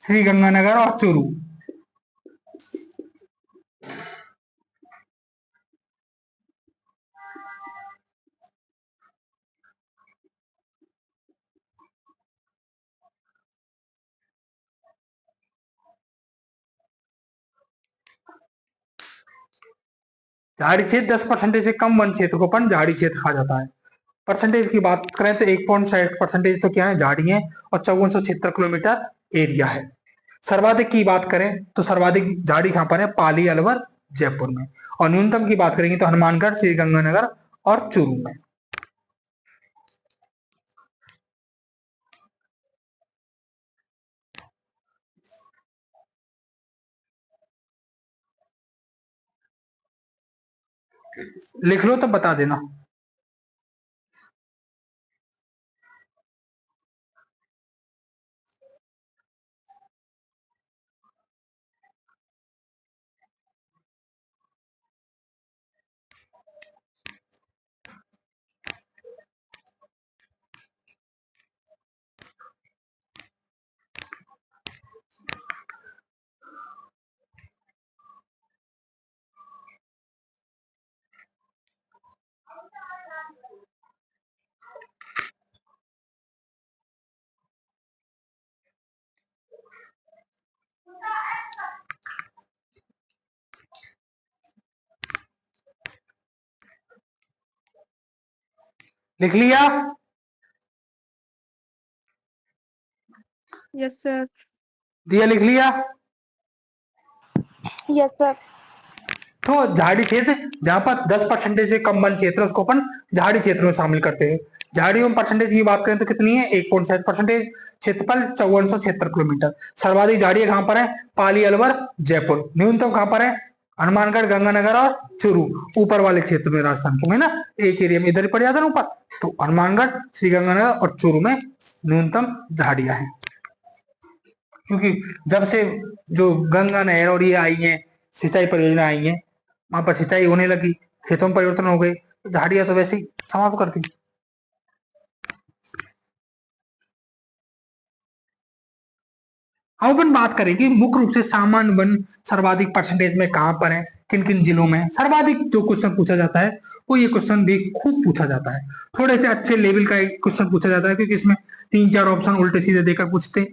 A: श्रीगंगानगर और चूरू। झाड़ी क्षेत्र 10% से कम वन क्षेत्र को अपन झाड़ी क्षेत्र कहा जाता है। परसेंटेज की बात करें तो 1.60% तो क्या है, झाड़ी है, और 5476 किलोमीटर एरिया है। सर्वाधिक की बात करें तो सर्वाधिक झाड़ी कहां पर है, पाली, अलवर, जयपुर में। और न्यूनतम की बात करेंगे तो हनुमानगढ़, श्रीगंगानगर और चूरू में। लिख लो तो बता देना। लिख लिया?
B: Yes sir.
A: दिया लिख लिया?
B: Yes sir.
A: तो झाड़ी क्षेत्र जहां पर 10% से कम वन क्षेत्र उसको अपन झाड़ी क्षेत्र में शामिल करते हैं। झाड़ियों में परसेंटेज की बात करें तो कितनी है, 1.7%। क्षेत्रफल 5476 किलोमीटर। सर्वाधिक झाड़ियां कहां पर है, पाली, अलवर, जयपुर। न्यूनतम कहां पर है, हनुमानगढ़, गंगानगर और चूरू ऊपर वाले क्षेत्र में राजस्थान के में ना, एक एरिया में इधर ही पड़ जाता है ना ऊपर। तो हनुमानगढ़, श्रीगंगानगर और चूरू में न्यूनतम झाड़ियां हैं, क्योंकि जब से जो गंगा नहर और ये आई है, सिंचाई परियोजना आई है, वहां पर सिंचाई होने लगी, खेतों में परिवर्तन हो गए, तो झाड़ियां तो वैसे ही समाप्त कर दी। अब अपन बात करें कि मुख्य रूप से सामान्य वन सर्वाधिक परसेंटेज में कहां पर है, किन किन जिलों में सर्वाधिक जो क्वेश्चन पूछा जाता है, वो ये क्वेश्चन भी खूब पूछा जाता है। थोड़े से अच्छे लेवल का एक क्वेश्चन पूछा जाता है, क्योंकि इसमें 3-4 ऑप्शन उल्टे सीधे देकर पूछते।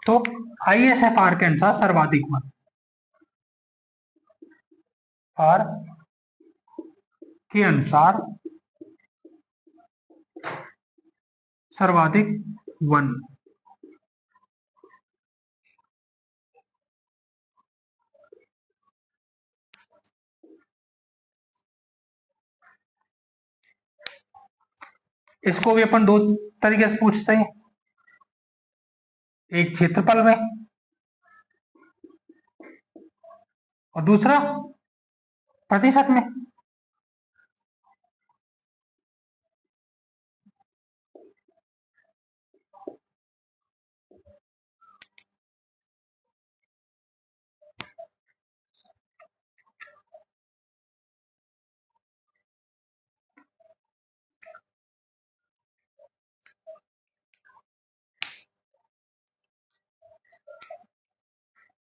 A: तो ISFR के अनुसार सर्वाधिक वन आर के अनुसार सर्वाधिक वन, इसको भी अपन दो तरीके से पूछते हैं, एक क्षेत्रफल में और दूसरा प्रतिशत में।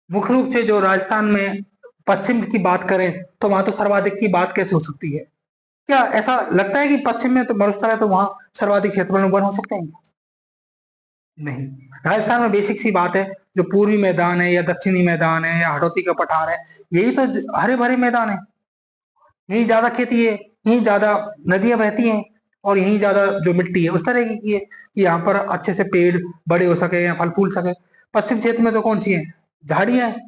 A: मुख्य रूप से जो राजस्थान में पश्चिम की बात करें, तो वहां तो सर्वाधिक की बात कैसे हो सकती है? क्या ऐसा लगता है कि पश्चिम में तो मरुस्थल है, तो वहां सर्वाधिक क्षेत्रफल में वन हो सकते हैं? नहीं। राजस्थान में बेसिक सी बात है, जो पूर्वी मैदान है या दक्षिणी मैदान है या हड़ौती का पठार है, यही तो हरे भरे मैदान है, यही ज्यादा खेती है, यही ज्यादा नदियां बहती हैं, और यही ज्यादा जो मिट्टी है उस तरह की है कि यहाँ पर अच्छे से पेड़ बड़े हो सके या फल फूल सके। पश्चिम क्षेत्र में तो कौन सी है? झाड़ियां हैं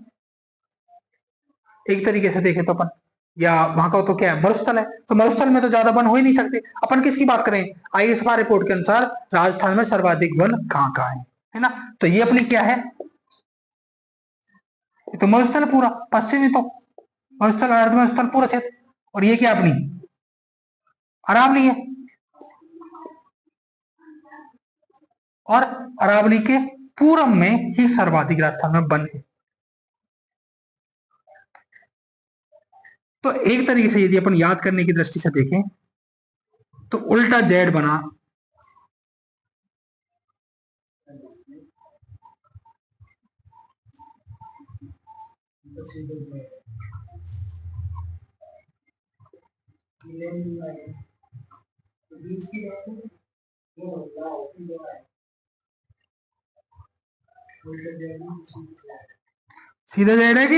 A: एक तरीके से देखें तो अपन, या वहां का तो क्या है, मरुस्थल है, तो मरुस्थल में तो ज्यादा वन हो ही नहीं सकते। अपन किसकी बात करें? ISFR रिपोर्ट के अनुसार राजस्थान में सर्वाधिक वन कहाँ कहाँ है ना? तो ये अपनी क्या है, ये तो मरुस्थल है पूरा, पश्चिमी तो मरुस्थल, अर्ध मरुस्थल पूरा क्षेत्र। और ये क्या अपनी अरावली है, और अरावली के पूरब में ही सर्वाधिक राजस्थान में वन है। तो एक तरीके से यदि अपन याद करने की दृष्टि से देखें, तो उल्टा जेड बना, सीधा जेड है कि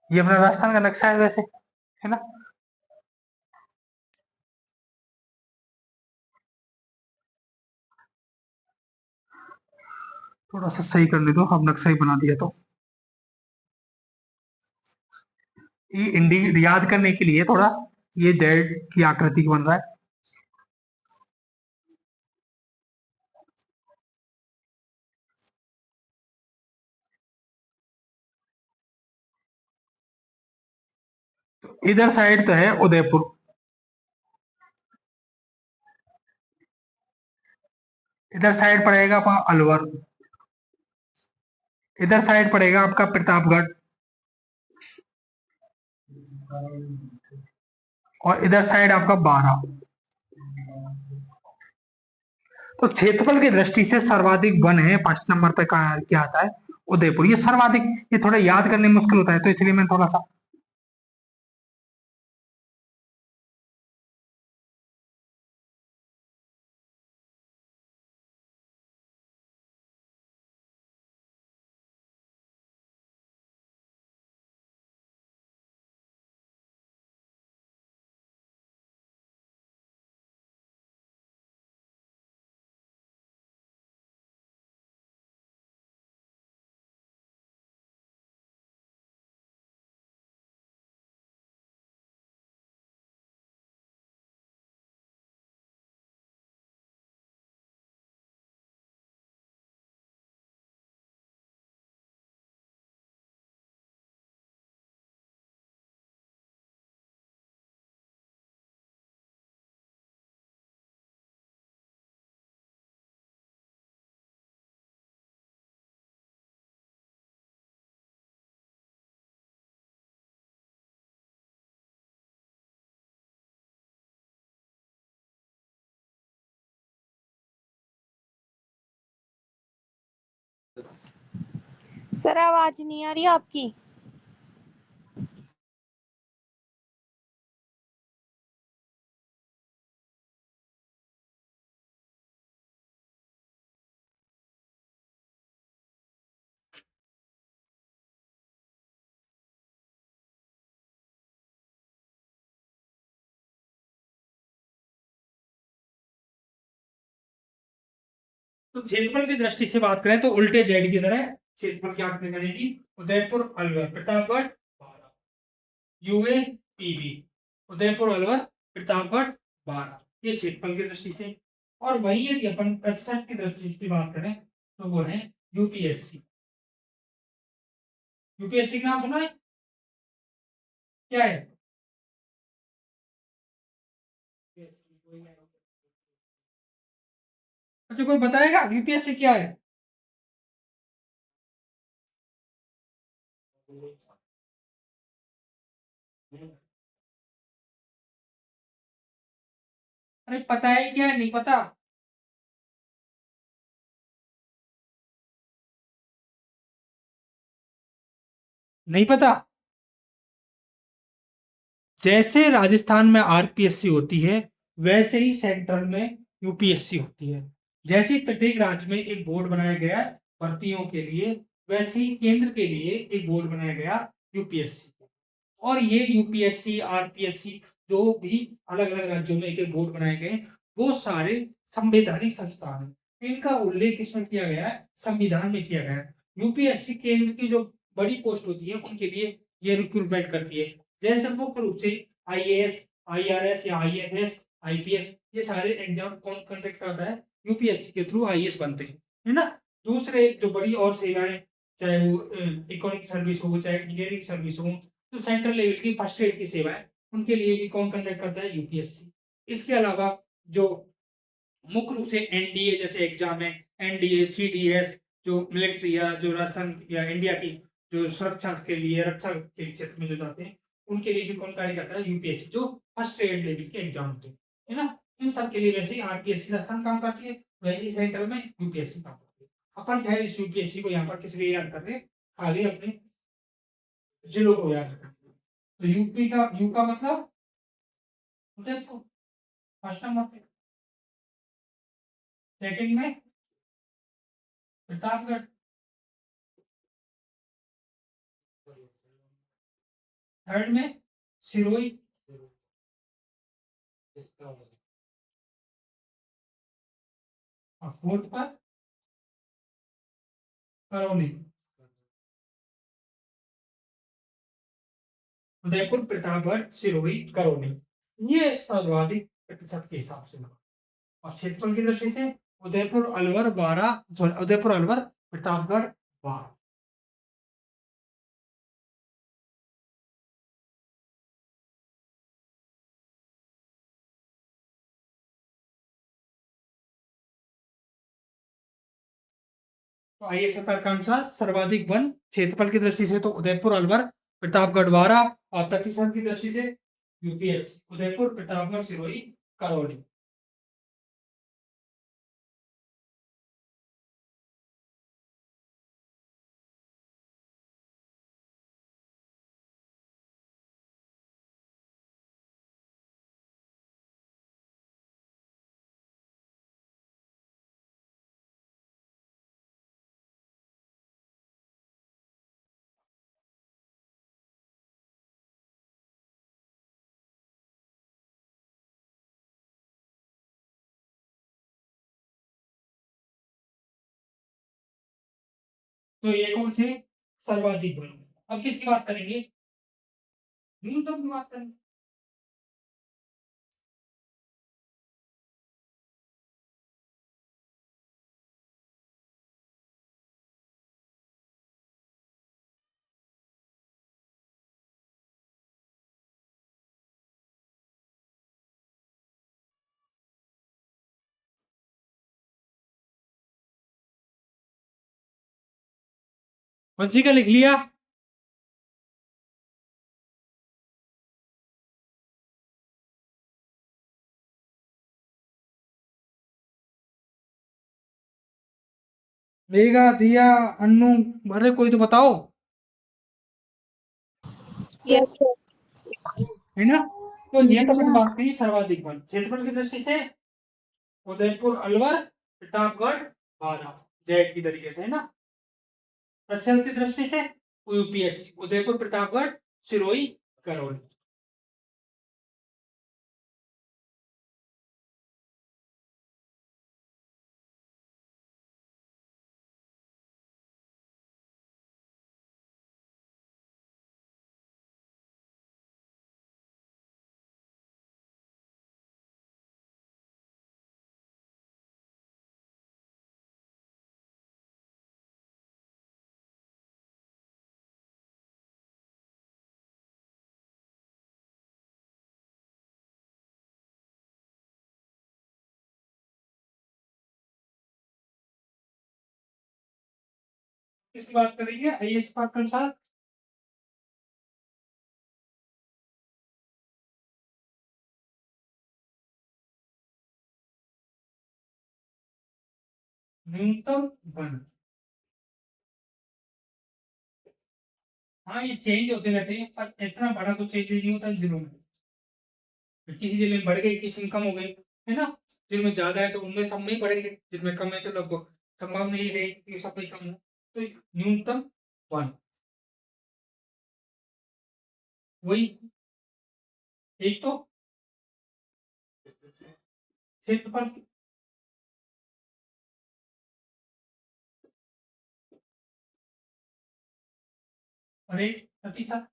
A: ये अपना राजस्थान का नक्शा है वैसे, है ना? थोड़ा सा सही करने दो, अब नक्शा ही बना दिया तो। ये इंडी याद करने के लिए थोड़ा, ये जेड की आकृति बन रहा है। तो इधर साइड तो है उदयपुर, इधर साइड पड़ेगा आपका अलवर, इधर साइड पड़ेगा आपका प्रतापगढ़, और इधर साइड आपका बारा। तो क्षेत्रफल की दृष्टि से सर्वाधिक वन है, 5 नंबर पे क्या आता है? उदयपुर। ये सर्वाधिक, ये थोड़ा याद करने में मुश्किल होता है, तो इसलिए मैं थोड़ा सा
D: सर आवाज नहीं आ रही आपकी।
A: तो क्षेत्रफल की दृष्टि से बात करें तो उल्टे जेड की तरह क्षेत्रफल की आंकड़े करेगी। उदयपुर अलवर प्रतापगढ़ बारह, यूए पीबी उदयपुर अलवर प्रतापगढ़ बारह, ये क्षेत्रफल की दृष्टि से। और वही यदि अपन प्रतिशत की दृष्टि से बात करें तो वो है यूपीएससी। यूपीएससी का नाम सुना है? क्या है? अच्छा, कोई बताएगा यूपीएससी क्या है? अरे पता है क्या है, नहीं पता? नहीं पता? जैसे राजस्थान में आरपीएससी होती है वैसे ही सेंट्रल में यूपीएससी होती है। जैसे प्रत्येक राज्य में एक बोर्ड बनाया गया है भर्तियों के लिए, वैसे ही केंद्र के लिए एक बोर्ड बनाया गया यूपीएससी। और ये यूपीएससी आरपीएससी जो भी अलग अलग राज्यों में एक एक बोर्ड बनाए गए, वो सारे संवैधानिक संस्थान हैं। इनका उल्लेख इसमें किया गया है, संविधान में किया गया है। यूपीएससी केंद्र की जो बड़ी पोस्ट होती है उनके लिए ये रिक्रूटमेंट करती है। जैसे मुख्य रूप से आईएएस, आईआरएस या आईएफएस, आईपीएस, ये सारे एग्जाम कौन कंडक्ट करता है? यूपीएससी के थ्रू आईएएस बनते हैं, है ना। दूसरे जो बड़ी और सेवाएं, चाहे वो इकोनॉमिक सर्विस हो, चाहे इंजीनियरिंग सर्विस हो, तो सेंट्रल लेवल की फर्स्ट एड की सेवाएं, उनके लिए भी कौन कंडक्ट करता है? यूपीएससी। इसके अलावा जो मुख्य रूप से एनडीए जैसे एग्जाम है, एनडीए, सीडीएस, जो मिलिट्री या जो राजस्थान या इंडिया की जो सुरक्षा के लिए, रक्षा के क्षेत्र में जो जाते हैं, उनके लिए भी कौन कार्य करता है? यूपीएससी, जो फर्स्ट एड लेवल के एग्जाम होते हैं, है ना। इन सब के लिए वैसे ही आरपीएससी राजस्थान काम करती है, वैसे ही सेंट्रल में यूपीएससी काम करती है। अपन क्या है, इस यूपीएससी को यहाँ पर किस लिए याद कर रहे हैं? खाली अपने जिलों को याद रखना। तो यूपी का यू का मतलब उदयपुर फर्स्ट नंबर पे, सेकंड में प्रतापगढ़, थर्ड में सिरोही, और फोर्थ पर करौली। उदयपुर प्रतापगढ़ सिरोही करौली, ये सर्वाधिक प्रतिशत के हिसाब से। और क्षेत्रफल की दृष्टि से उदयपुर अलवर 12, उदयपुर अलवर प्रतापगढ़ 12। तो आइए सरकार के अनुसार सर्वाधिक वन क्षेत्रफल की दृष्टि से तो उदयपुर अलवर प्रतापगढ़ 12, और प्रतिशत की दृष्टि से यूपीएससी उदयपुर प्रतापगढ़ सिरोही करौली। तो ये कौन से सर्वाधिक वन? अब किसकी बात करेंगे? न्यूनतम की बात करेंगे। वंशी का लिख लिया। मेघा, दिया, अन्नू, अरे कोई तो बताओ।
D: Yes sir.
A: है ना? तो ये तो अपन बात करी सर्वाधिक वन। क्षेत्रफल की दृष्टि से उदयपुर अलवर, प्रतापगढ़, बारह, जेड की तरीके से, है ना? प्रतिशत की दृष्टि से यूपीएससी उदयपुर, प्रतापगढ़, सिरोही, करौली। किसकी बात करेंगे? आईएएस पाक के अनुसार न्यूनतम वन। हाँ, ये चेंज होते रहते हैं, पर इतना बड़ा कुछ चेंज नहीं होता जिलों में। किसी जिले में बढ़ गए, किसी में कम हो गए, है ना? जिनमें ज्यादा है तो उनमें सब में ही बढ़ेंगे, जिनमें कम है तो लगभग संभावना ये है कि सब में कम हो। तो न्यूनतम वन, वही एक तो क्षेत्रफल। और एक प्रतिशत।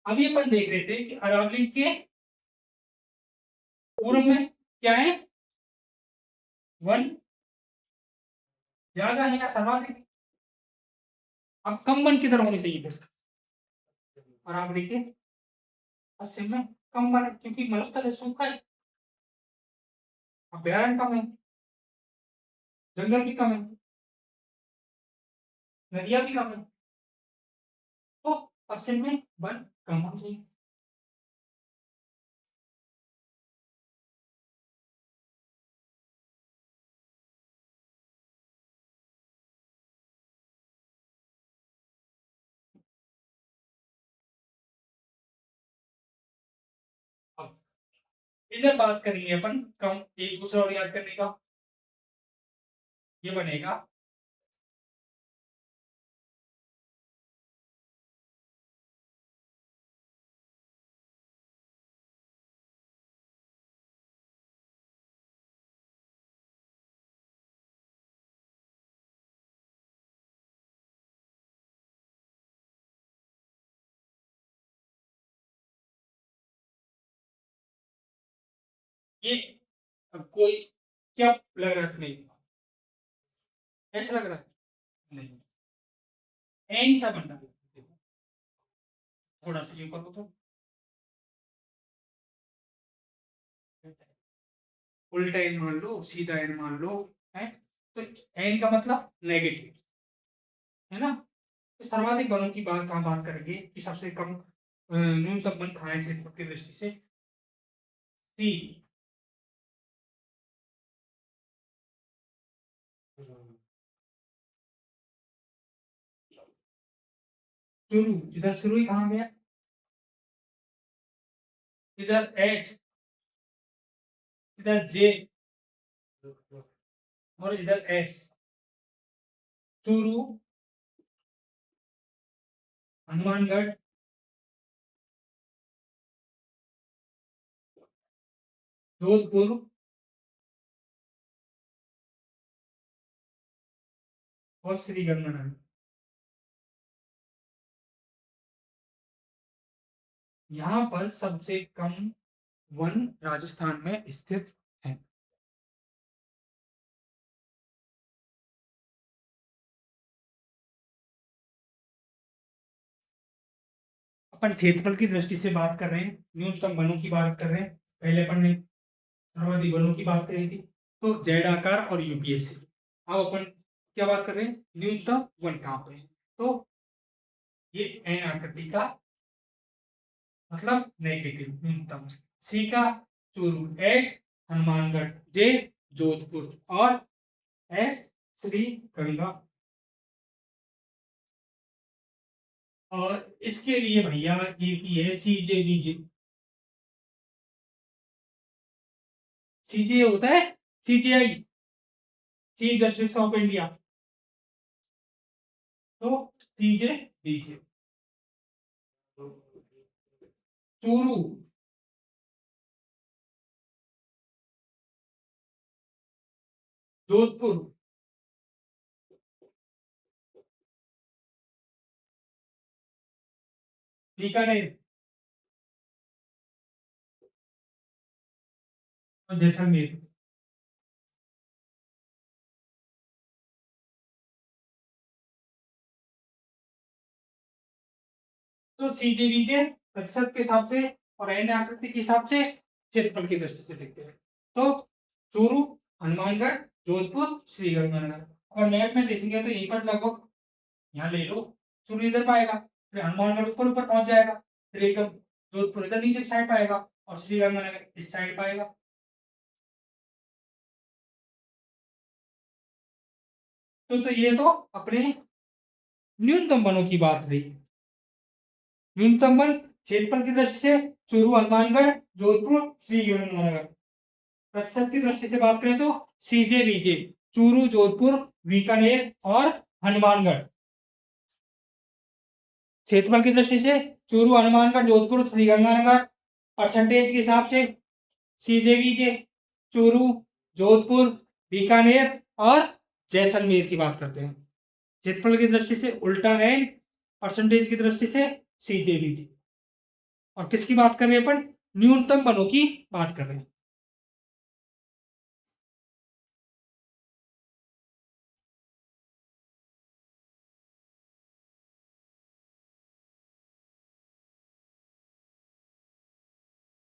A: अभी अपन देख रहे थे कि अरावली के पूर्व में क्या है? वन ज्यादा है या सर्वाधिक? अब कम वन किधर होने चाहिए फिर? अरावली के पश्चिम में कम वन है, क्योंकि मरुस्थल है, सूखा है, अभ्यारण्य कम है, जंगल भी कम है, नदियां भी कम है, तो पश्चिम में वन कम होना चाहिए। अब इधर बात करेंगे अपन कम, एक दूसरा और याद करने का। ये बनेगा ये। अब कोई क्या लग रहा है तुम्हें? ऐसा लग रहा है? नहीं, एन सा बनना है। थोड़ा सा ऊपर को तो उल्टा एन मान लो, सीधा एन मान लो, है? तो एन का मतलब नेगेटिव, है ना? तो सर्वाधिक बलों की बात कहाँ बात करेंगे कि सबसे कम न्यूनतम बल कहाँ है क्षेत्रफल की दृष्टि से? सी। शुरू, इधर शुरू ही कहाँ गया? इधर एच, इधर जे, और इधर एस। चूरू, हनुमानगढ़, जोधपुर, और श्री गंगानगर। यहाँ पर सबसे कम वन राजस्थान में स्थित है। अपन क्षेत्रफल की दृष्टि से बात कर रहे हैं, न्यूनतम वनों की बात कर रहे हैं। पहले अपन ने सर्वाधिक वनों की बात करी थी, तो जेड आकार और यूपीएससी। अब अपन क्या बात कर रहे हैं? न्यूनतम वन कहाँ पे है? तो ये एन आकृति का मतलब नेगेटिव न्यूनतम, सी का चूरू, एच हनुमानगढ़, जे जोधपुर और एस श्री गंगा। और इसके लिए भैया एक ही है सीजे बीजे। सीजे होता है CGI, chief justice of India. तो सीजे बीजे। चूरू, जोधपुर, बीकानेर और जैसलमेर। तो सीजे बीजे प्रतिशत के हिसाब से और एन आकृति के हिसाब से क्षेत्रफल की दृष्टि से देखते हैं। तो चूरू, हनुमानगढ़, जोधपुर, श्रीगंगानगर। और मैप में देखेंगे तो यहीं पर लगभग यहाँ ले लो, चूरू इधर पाएगा, फिर हनुमानगढ़ ऊपर ऊपर पहुंच जाएगा, फिर एकदम जोधपुर इधर नीचे की साइड पाएगा और श्रीगंगानगर इस साइड पाएगा। तो ये तो अपने न्यूनतम वनों की बात रही। न्यूनतम वन क्षेत्रफल की दृष्टि से चूरू, हनुमानगढ़, जोधपुर, श्रीगंगानगर। प्रतिशत की दृष्टि से बात करें तो सीजे बीजे, चूरू, जोधपुर, बीकानेर और हनुमानगढ़। क्षेत्रफल की दृष्टि से चूरू, हनुमानगढ़, जोधपुर, श्रीगंगानगर। परसेंटेज के हिसाब से सीजे बीजे, चूरू, जोधपुर, बीकानेर और जैसलमेर की बात करते हैं। क्षेत्रफल की दृष्टि से उल्टा है, परसेंटेज की दृष्टि से सीजे बीजे। और किसकी बात कर रहे हैं अपन? न्यूनतम वनों की बात कर रहे हैं।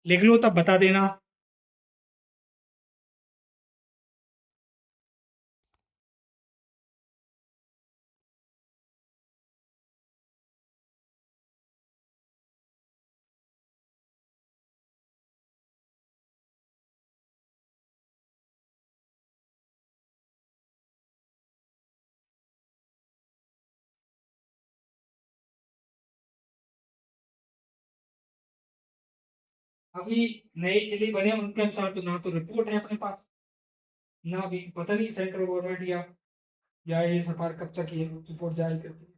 A: लिख लो तब बता देना। अभी नए जिले बने उनके अनुसार तो ना तो रिपोर्ट है अपने पास, ना भी पता नहीं सेंट्रल गवर्नमेंट या ये सरकार कब तक ये रिपोर्ट जारी करती है।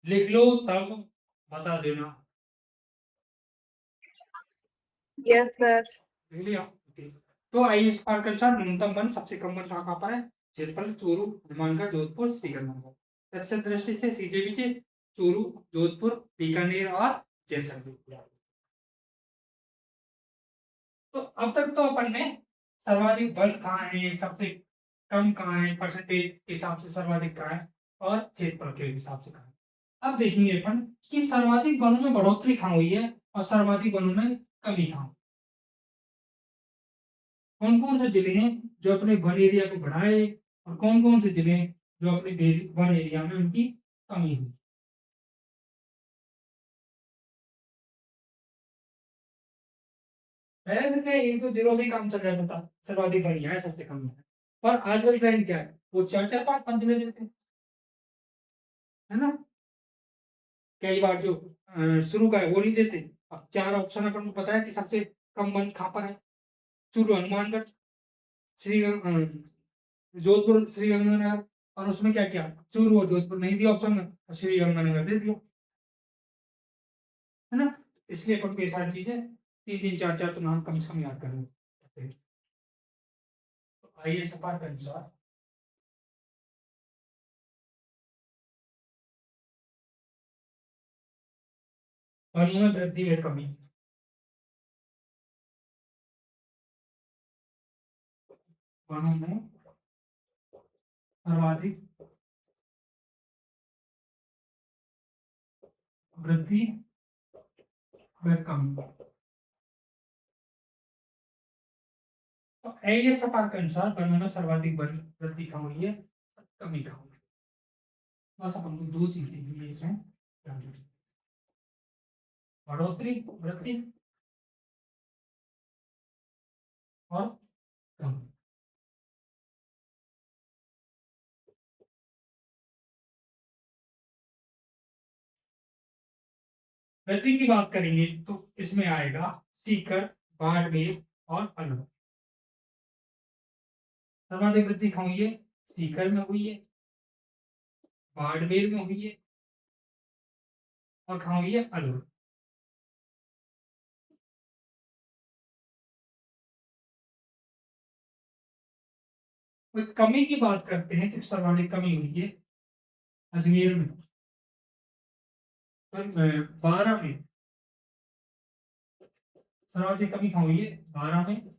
A: लिख लो तब बता देना।
B: Yes sir.
A: लिख लिया? ओके। तो आइए इस बार के अनुसार न्यूनतम वन सबसे कम वन कहाँ पर है? क्षेत्रफल चूरू, हनुमानगढ़, जोधपुर, श्रीगंगानगर। प्रतिशत दृष्टि से सीजे बीजे, चूरू, जोधपुर, बीकानेर और जैसलमेर। तो अब तक तो अपन ने सर्वाधिक वन कहाँ है, सबसे कम कहाँ है, परसेंटेज के हिसाब से सर्वाधिक कहाँ है और क्षेत्रफल के हिसाब से कहाँ है। अब देखेंगे अपन कि सर्वाधिक वनों में बढ़ोतरी कहाँ हुई है और सर्वाधिक वनों में कमी कहाँ। कौन कौन से जिले हैं जो अपने वन एरिया को बढ़ाए और कौन कौन से जिले हैं जो अपने वन एरिया में उनकी कमी हुई। पहले दिन में एक दो जिलों से ही काम चल रहा था, सर्वाधिक वन यहाँ है सबसे कम है। पर आजकल ट्रेंड क्या है? वो चार चार पांच पांच जिले देते हैं, है ना। कई बार जो शुरू का है वो नहीं देते। अब चार ऑप्शन अपन को पता है कि सबसे कम वन कहाँ पर है। चूरू, हनुमानगढ़, श्री जोधपुर, श्रीगंगानगर। और उसमें क्या किया, चूरू और जोधपुर नहीं दिया ऑप्शन में और श्रीगंगानगर दे दिया, है ना। इसलिए अपन को ये सारी चीजें तीन तीन चार चार तो नाम कम से कम याद करने पड़ते हैं। तो आइए सफा के अनुसार वनों में वृद्धि है कमी। वनों में सर्वाधिक वृद्धि व कमी। तो एलियस सफा के अनुसार वनों में सर्वाधिक वृद्धि कम हुई है कमी का होगा। बस अपन को दो चीजें लिए इसमें ध्यान रखना। बढ़ोतरी वृद्धि और कमी। वृद्धि की बात करेंगे तो इसमें आएगा सीकर, बाड़मेर और अलवर। सर्वाधिक वृद्धि कहाँ हुई है? सीकर में हुई है, बाड़मेर में हुई है और कहाँ हुई है? अलवर। कोई कमी की बात करते हैं तो सर्वाधिक कमी हुई है अजमेर में, 12 में। सर्वाधिक कमी कहाँ हुई है? 12 में,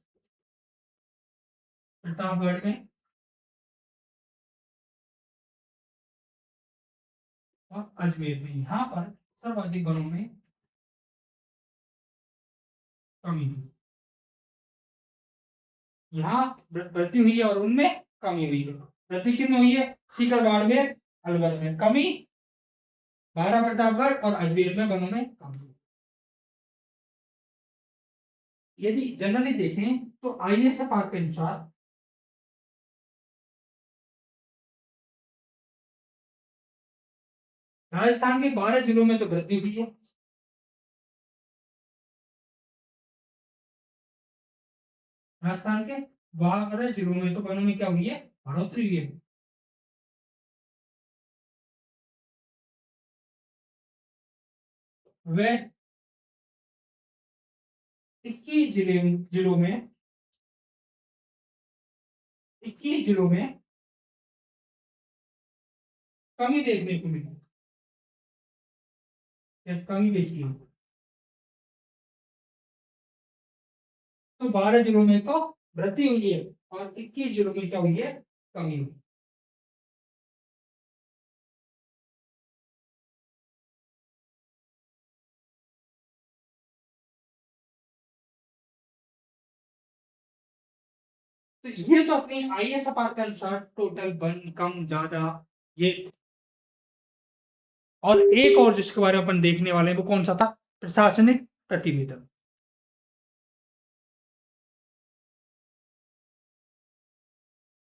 A: प्रतापगढ़ में और अजमेर में। यहाँ पर सर्वाधिक वनों में कमी हुई। यहाँ वृद्धि हुई है और उनमें कमी हुई है। वृद्धि किन में हुई है? सीकर, बाड़मेर, अलवर में। कमी 12 प्रतापगढ़ और अजमेर में वनों में कमी। यदि जनरली देखें तो ISFR के अनुसार राजस्थान के 12 जिलों में तो वृद्धि हुई है, राजस्थान के 12 जिलों में तो वनों में क्या हुई है? बढ़ोतरी हुई है। वह 21 जिलों में 21 जिलों में कमी देखने को मिली। कमी देखी है तो 12 जिलों में तो वृद्धि हुई है और 21 जिलों में क्या हुई है? कमी हुई। तो ये तो अपनी ISFR के अनुसार टोटल वन, कम, ज्यादा, ये। और एक और जिसके बारे में अपन देखने वाले हैं वो कौन सा था? प्रशासनिक प्रतिवेदन।